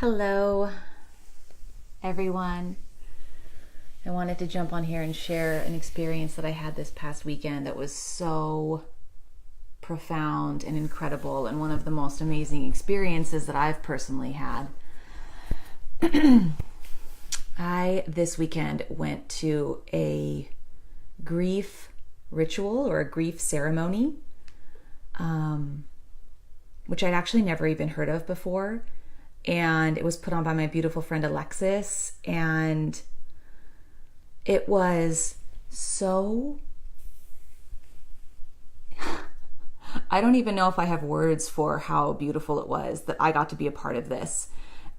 Hello, everyone. I wanted to jump on here and share an experience that I had this past weekend that was so profound and incredible, and one of the most amazing experiences that I've personally had. This weekend went to a grief ritual or a grief ceremony, which I'd actually never even heard of before. And it was put on by my beautiful friend Alexis, and it was so, I don't even know if I have words for how beautiful it was that I got to be a part of this.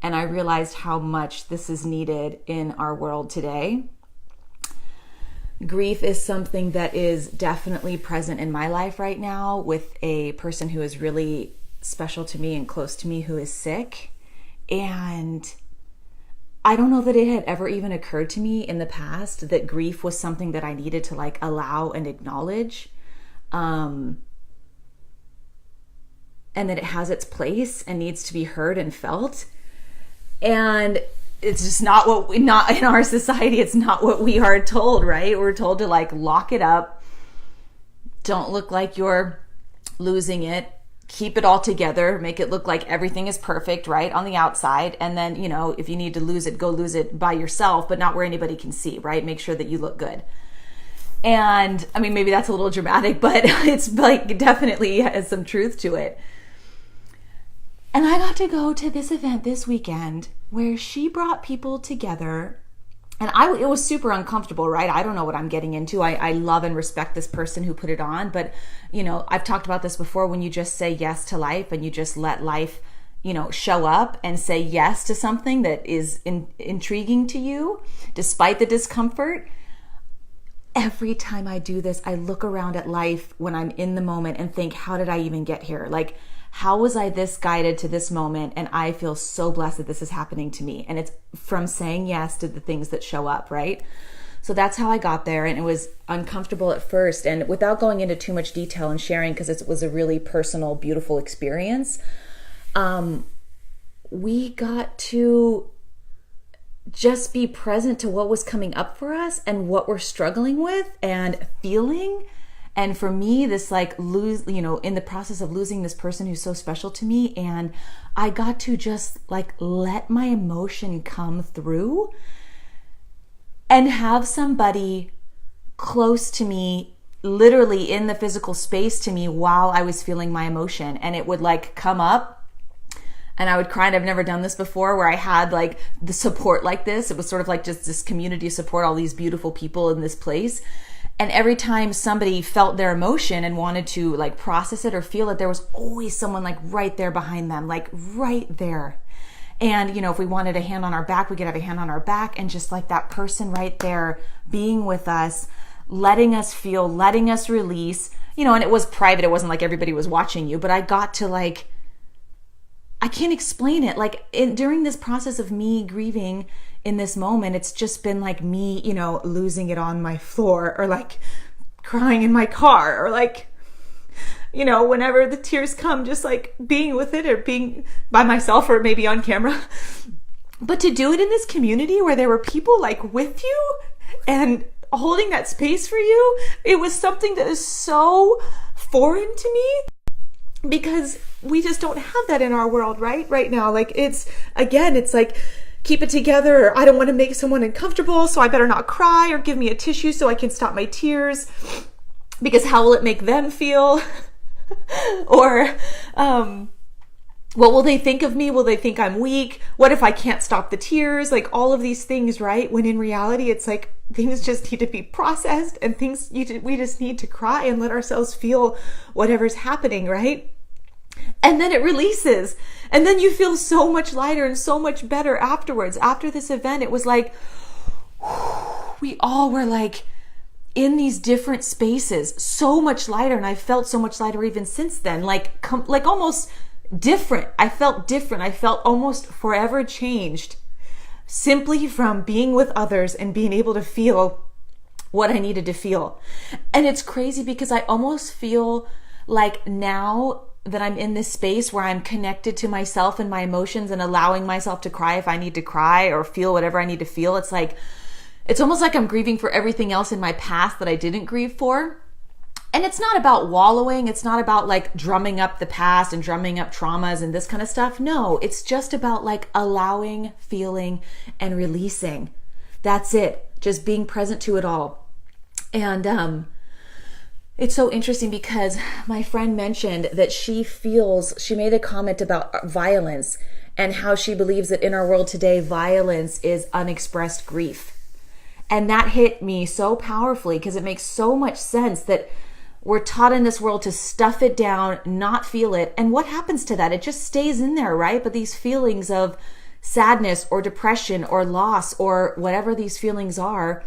And I realized how much this is needed in our world today. Grief is something that is definitely present in my life right now with a person who is really special to me and close to me who is sick. And I don't know that it had ever even occurred to me in the past that grief was something that I needed to allow and acknowledge, and that it has its place and needs to be heard and felt. And it's just not in our society, it's not what we are told, right? We're told to lock it up, don't look like you're losing it, keep it all together, make it look like everything is perfect, right, on the outside. And then, if you need to lose it, go lose it by yourself, but not where anybody can see, right? Make sure that you look good. And I mean, maybe that's a little dramatic, but it's definitely has some truth to it. And I got to go to this event this weekend where she brought people together. And it was super uncomfortable, right? I don't know what I'm getting into. I love and respect this person who put it on. But, I've talked about this before, when you just say yes to life and you just let life, show up and say yes to something that is intriguing to you, despite the discomfort. Every time I do this, I look around at life when I'm in the moment and think, how did I even get here? How was I this guided to this moment? And I feel so blessed that this is happening to me. And it's from saying yes to the things that show up, right? So that's how I got there. And it was uncomfortable at first. And without going into too much detail and sharing, because it was a really personal, beautiful experience, we got to just be present to what was coming up for us and what we're struggling with and feeling. And for me, this in the process of losing this person who's so special to me, and I got to just let my emotion come through and have somebody close to me, literally in the physical space to me while I was feeling my emotion. And it would come up and I would cry. And I've never done this before, where I had the support like this. It was sort of just this community support, all these beautiful people in this place. And every time somebody felt their emotion and wanted to process it or feel it, there was always someone right there behind them, right there. And, if we wanted a hand on our back, we could have a hand on our back, and just that person right there being with us, letting us feel, letting us release, and it was private. It wasn't everybody was watching you, but I got to I can't explain it. During this process of me grieving in this moment, it's just been me, losing it on my floor, or crying in my car, or whenever the tears come, just being with it, or being by myself, or maybe on camera. But to do it in this community where there were people with you and holding that space for you, it was something that is so foreign to me, because we just don't have that in our world right now. It's keep it together, or I don't want to make someone uncomfortable, so I better not cry, or give me a tissue so I can stop my tears, because how will it make them feel? Or what will they think of me? Will they think I'm weak? What if I can't stop the tears? All of these things, right? When in reality, it's things just need to be processed, and we just need to cry and let ourselves feel whatever's happening, right? And then it releases. And then you feel so much lighter and so much better afterwards. After this event, it was we all were in these different spaces, so much lighter. And I felt so much lighter even since then, almost different. I felt different. I felt almost forever changed, simply from being with others and being able to feel what I needed to feel. And it's crazy, because I almost feel now that I'm in this space where I'm connected to myself and my emotions and allowing myself to cry if I need to cry or feel whatever I need to feel. It's like, it's almost like I'm grieving for everything else in my past that I didn't grieve for. And it's not about wallowing. It's not about like drumming up the past and drumming up traumas and this kind of stuff. No, it's just about like allowing, feeling, and releasing. That's it. Just being present to it all. And it's so interesting because my friend mentioned that she made a comment about violence and how she believes that in our world today, violence is unexpressed grief. And that hit me so powerfully because it makes so much sense that we're taught in this world to stuff it down, not feel it. And what happens to that? It just stays in there, right? But these feelings of sadness or depression or loss or whatever these feelings are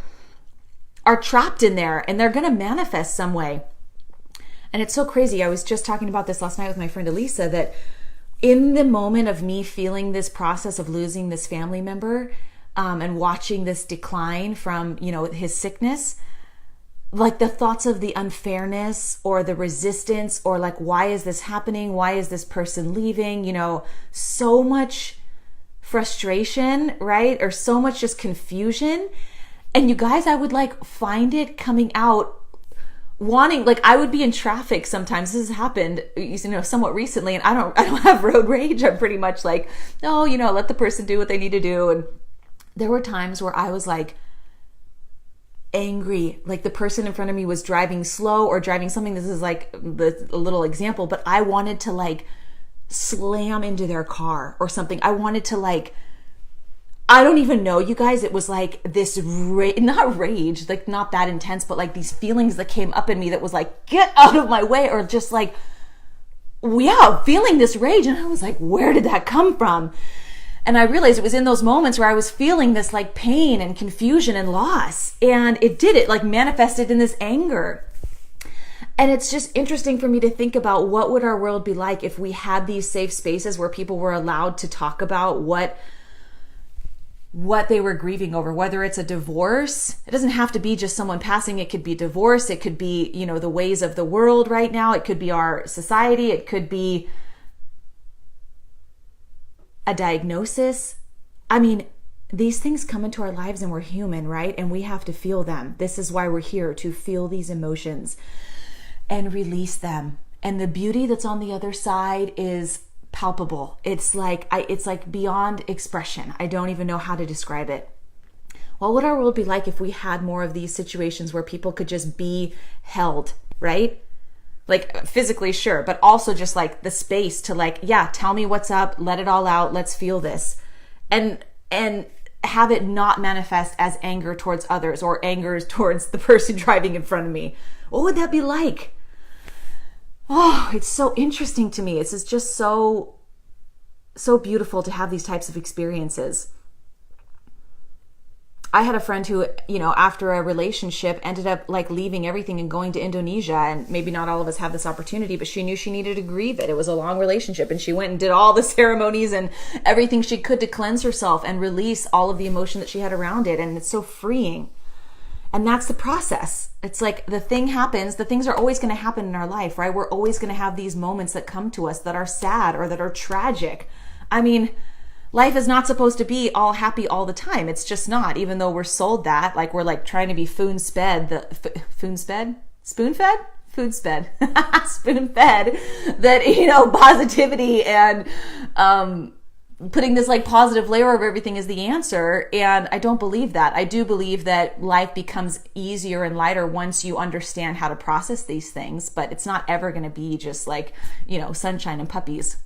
trapped in there and they're going to manifest some way. And it's so crazy. I was just talking about this last night with my friend Elisa, that in the moment of me feeling this process of losing this family member and watching this decline from, his sickness, like the thoughts of the unfairness or the resistance or like, why is this happening? Why is this person leaving? So much frustration, right? Or so much just confusion. And you guys, I would like find it coming out wanting, like I would be in traffic sometimes. This has happened, somewhat recently, and I don't have road rage. I'm pretty much like, no, let the person do what they need to do. And there were times where I was like, angry, like the person in front of me was driving slow or driving something. This is like a little example, but I wanted to like slam into their car or something. I wanted to like, I don't even know, you guys, it was like this not rage, like not that intense, but like these feelings that came up in me that was like, get out of my way, or just like, yeah, feeling this rage. And I was like, where did that come from? And I realized it was in those moments where I was feeling this like pain and confusion and loss. And it like manifested in this anger. And it's just interesting for me to think about what would our world be like if we had these safe spaces where people were allowed to talk about what they were grieving over, whether it's a divorce. It doesn't have to be just someone passing. It could be divorce. It could be, the ways of the world right now. It could be our society. It could be a diagnosis. I mean, these things come into our lives and we're human, right? And we have to feel them. This is why we're here, to feel these emotions and release them. And the beauty that's on the other side is palpable. It's like beyond expression. I don't even know how to describe it. What would our world be like if we had more of these situations where people could just be held, right? Like physically, sure, but also just like the space to like, yeah, tell me what's up, let it all out, let's feel this. And have it not manifest as anger towards others or anger towards the person driving in front of me. What would that be like? Oh, it's so interesting to me. It's just so beautiful to have these types of experiences. I had a friend who, after a relationship ended up like leaving everything and going to Indonesia. And maybe not all of us have this opportunity, but she knew she needed to grieve it. It was a long relationship. And she went and did all the ceremonies and everything she could to cleanse herself and release all of the emotion that she had around it. And it's so freeing. And that's the process. It's like the thing happens. The things are always going to happen in our life, right? We're always going to have these moments that come to us that are sad or that are tragic. I mean, life is not supposed to be all happy all the time. It's just not, even though we're sold that, like we're like trying to be spoon-fed, that, positivity and, putting this like positive layer over everything is the answer. And I don't believe that. I do believe that life becomes easier and lighter once you understand how to process these things, but it's not ever going to be just like, sunshine and puppies.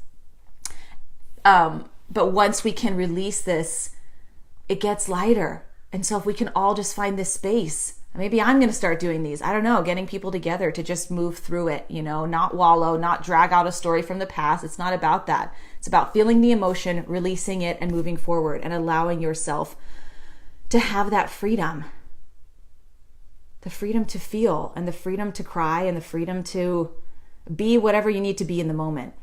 But once we can release this, it gets lighter. And so if we can all just find this space, maybe I'm going to start doing these. I don't know, getting people together to just move through it, not wallow, not drag out a story from the past. It's not about that. It's about feeling the emotion, releasing it, and moving forward and allowing yourself to have that freedom. The freedom to feel and the freedom to cry and the freedom to be whatever you need to be in the moment.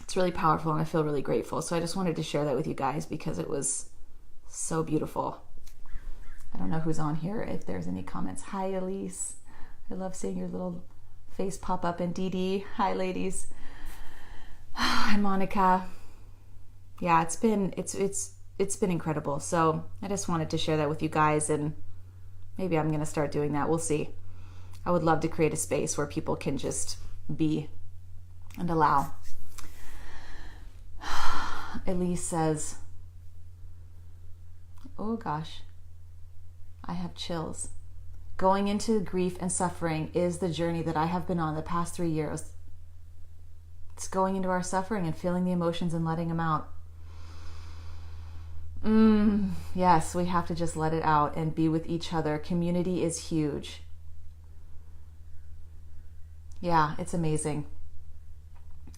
It's really powerful and I feel really grateful. So I just wanted to share that with you guys because it was so beautiful. I don't know who's on here, if there's any comments. Hi, Elise. I love seeing your little face pop up. And Dee Dee. Hi, ladies. Hi, Monica. Yeah, it's been incredible. So I just wanted to share that with you guys, and maybe I'm going to start doing that. We'll see. I would love to create a space where people can just be and allow. Elise says, oh gosh, I have chills. Going into grief and suffering is the journey that I have been on the past 3 years. It's going into our suffering and feeling the emotions and letting them out. Yes, we have to just let it out and be with each other. Community is huge. Yeah, it's amazing.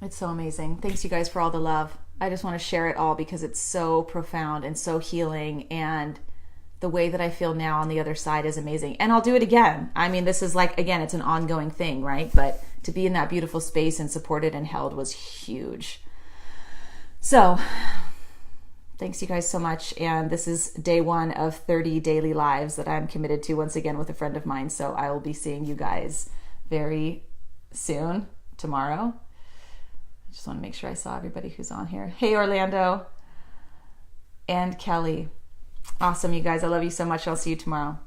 It's so amazing. Thanks, you guys, for all the love. I just want to share it all because it's so profound and so healing, and the way that I feel now on the other side is amazing. And I'll do it again. I mean, this is like, again, it's an ongoing thing, right? But to be in that beautiful space and supported and held was huge. So thanks, you guys, so much. And this is day 1 of 30 daily lives that I'm committed to once again with a friend of mine. So I will be seeing you guys very soon, tomorrow. I just want to make sure I saw everybody who's on here. Hey, Orlando and Kelly. Awesome, you guys. I love you so much. I'll see you tomorrow.